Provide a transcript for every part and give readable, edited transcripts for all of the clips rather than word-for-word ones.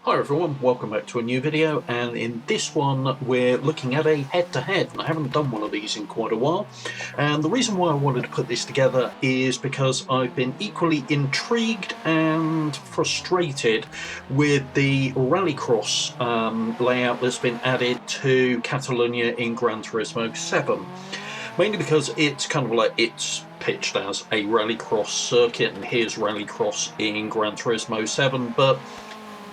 Hi everyone, welcome back to a new video, and in this one we're looking at a head-to-head, and I haven't done one of these in quite a while, and the reason why I wanted to put this together is because I've been equally intrigued and frustrated with the rallycross layout that's been added to Catalunya in Gran Turismo 7. Mainly because it's kind of like it's pitched as a rallycross circuit, and here's rallycross in Gran Turismo 7, but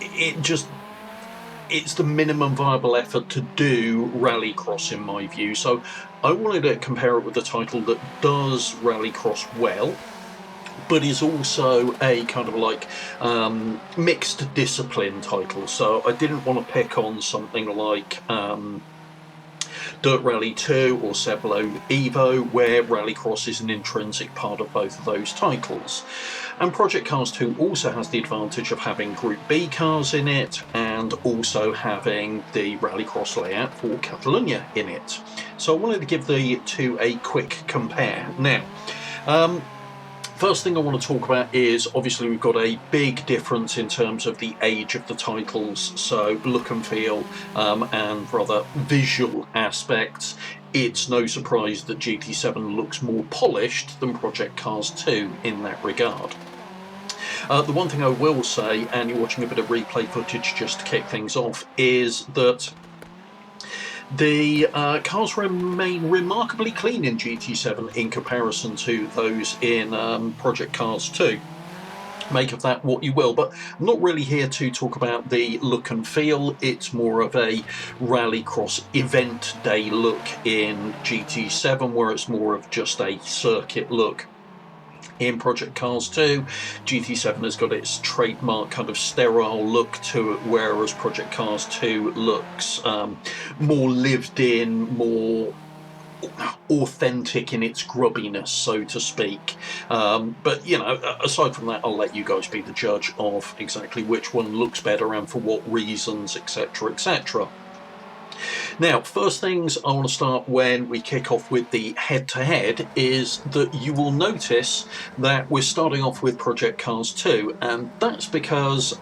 it's the minimum viable effort to do rallycross in my view. So I wanted to compare it with a title that does rallycross well, but is also a kind of like mixed discipline title. So I didn't want to pick on something like Dirt Rally 2 or Seblo Evo, where rallycross is an intrinsic part of both of those titles. And Project Cars 2 also has the advantage of having Group B cars in it, and also having the rallycross layout for Catalunya in it. So I wanted to give the two a quick compare. Now, first thing I want to talk about is obviously we've got a big difference in terms of the age of the titles, so look and feel and rather visual aspects. It's no surprise that GT7 looks more polished than Project Cars 2 in that regard. The one thing I will say, and you're watching a bit of replay footage just to kick things off, is that the cars remain remarkably clean in GT7 in comparison to those in Project Cars 2. Make of that what you will, but I'm not really here to talk about the look and feel. It's more of a rallycross event day look in GT7, where it's more of just a circuit look. In Project Cars 2, GT7 has got its trademark kind of sterile look to it, whereas Project Cars 2 looks more lived in, more authentic in its grubbiness, so to speak. But you know, aside from that, I'll let you guys be the judge of exactly which one looks better and for what reasons, etc, etc. Now, first things I want to start when we kick off with the head-to-head is that you will notice that we're starting off with Project Cars 2, and that's because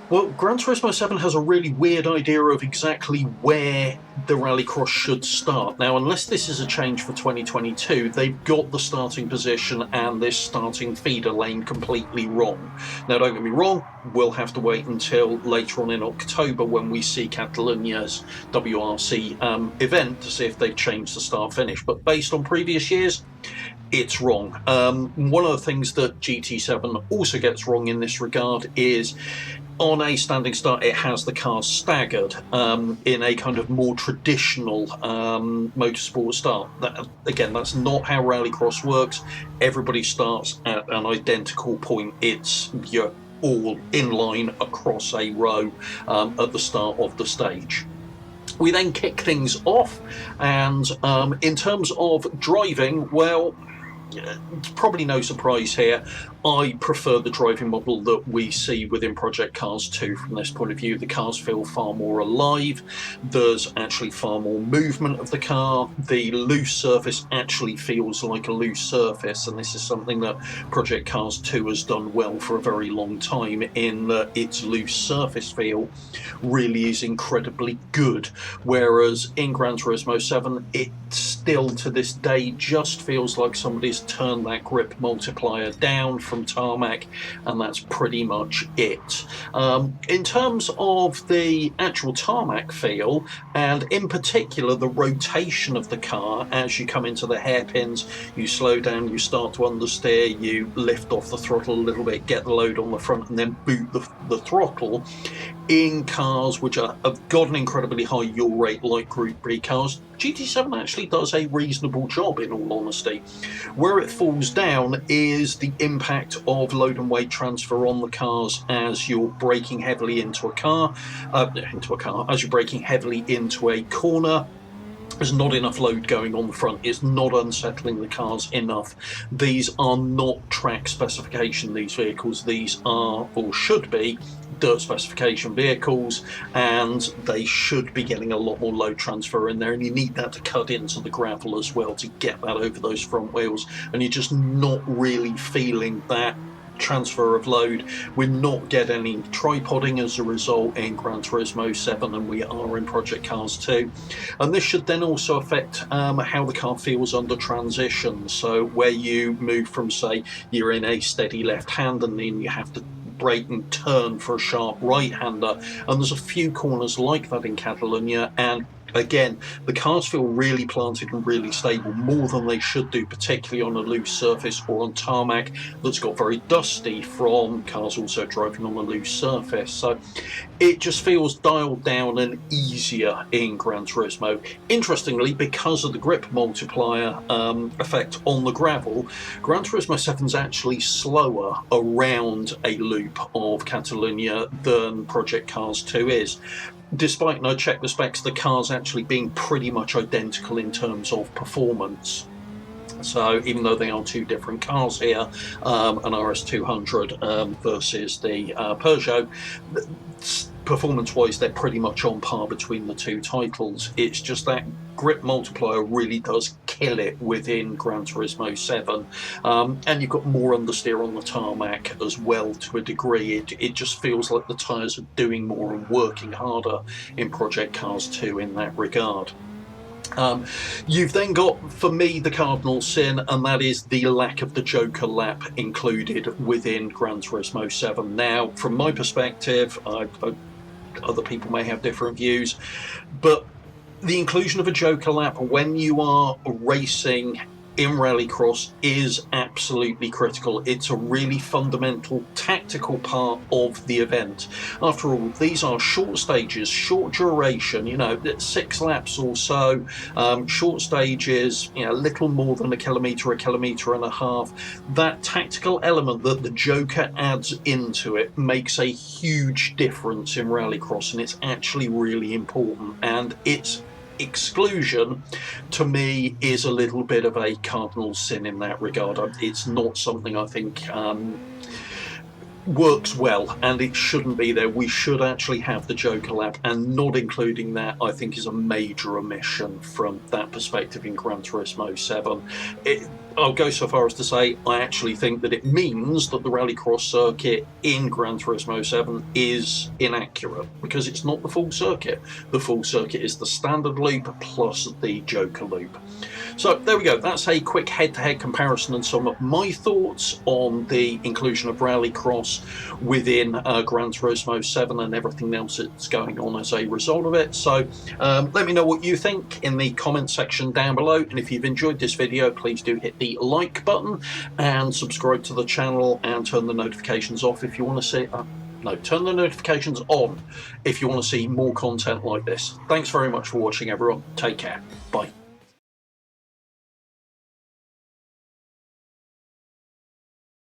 well, Gran Turismo 7 has a really weird idea of exactly where the rallycross should start. Now, unless this is a change for 2022, they've got the starting position and this starting feeder lane completely wrong. Now, don't get me wrong, we'll have to wait until later on in October when we see Catalunya's WRC event to see if they've changed the start-finish. But based on previous years, it's wrong. One of the things that GT7 also gets wrong in this regard is on a standing start, it has the cars staggered in a kind of more traditional motorsport start. Again, that's not how rallycross works. Everybody starts at an identical point. You're all in line across a row at the start of the stage. We then kick things off, and in terms of driving, well, it's probably no surprise here. I prefer the driving model that we see within Project Cars 2 from this point of view. The cars feel far more alive. There's actually far more movement of the car. The loose surface actually feels like a loose surface, and this is something that Project Cars 2 has done well for a very long time, in that its loose surface feel really is incredibly good. Whereas in Gran Turismo 7, it still to this day just feels like somebody's turned that grip multiplier down from tarmac, and that's pretty much it. In terms of the actual tarmac feel, and in particular the rotation of the car as you come into the hairpins, you slow down, you start to understeer, you lift off the throttle a little bit, get the load on the front, and then boot the throttle. In cars which have got an incredibly high yaw rate like Group B cars, GT7 actually does a reasonable job, in all honesty. Where it falls down is the impact of load and weight transfer on the cars as you're braking heavily into a car, as you're braking heavily into a corner. There's not enough load going on the front. It's not unsettling the cars enough. These are not track specification, these vehicles. These are, or should be, dirt specification vehicles, and they should be getting a lot more load transfer in there, and you need that to cut into the gravel as well to get that over those front wheels, and you're just not really feeling that transfer of load. We're not getting any tripoding as a result in Gran Turismo 7, and we are in Project Cars 2. And this should then also affect how the car feels under transition. So where you move from, say, you're in a steady left hand and then you have to brake and turn for a sharp right-hander, and there's a few corners like that in Catalunya, and again, the cars feel really planted and really stable, more than they should do, particularly on a loose surface or on tarmac that's got very dusty from cars also driving on a loose surface. So it just feels dialed down and easier in Gran Turismo. Interestingly, because of the grip multiplier effect on the gravel, Gran Turismo 7 is actually slower around a loop of Catalunya than Project Cars 2 is. Despite, and I checked the specs, the cars actually being pretty much identical in terms of performance. So even though they are two different cars here, an RS200 versus the Peugeot, performance-wise, they're pretty much on par between the two titles. It's just that grip multiplier really does kill it within Gran Turismo 7, and you've got more understeer on the tarmac as well to a degree. It just feels like the tyres are doing more and working harder in Project Cars 2 in that regard. You've then got, for me, the cardinal sin, and that is the lack of the Joker lap included within Gran Turismo 7. Now, from my perspective, other people may have different views, but the inclusion of a Joker lap when you are racing in Rallycross is absolutely critical. It's a really fundamental tactical part of the event. After all, these are short stages, short duration, 6 laps or so, short stages, a little more than a kilometre and a half. That tactical element that the Joker adds into it makes a huge difference in Rallycross, and it's actually really important, and its exclusion to me is a little bit of a cardinal sin in that regard. It's not something I think works well, and it shouldn't be there. We should actually have the Joker lap, and not including that I think is a major omission from that perspective in Gran Turismo 7. I'll go so far as to say I actually think that it means that the Rallycross circuit in Gran Turismo 7 is inaccurate, because it's not the full circuit. The full circuit is the standard loop plus the Joker loop. So there we go, that's a quick head-to-head comparison and some of my thoughts on the inclusion of Rallycross within Gran Turismo 7 and everything else that's going on as a result of it. So let me know what you think in the comment section down below, and if you've enjoyed this video, please do hit the like button and subscribe to the channel and turn the notifications off if you want to see turn the notifications on if you want to see more content like this. Thanks very much for watching, everyone. Take care. Bye.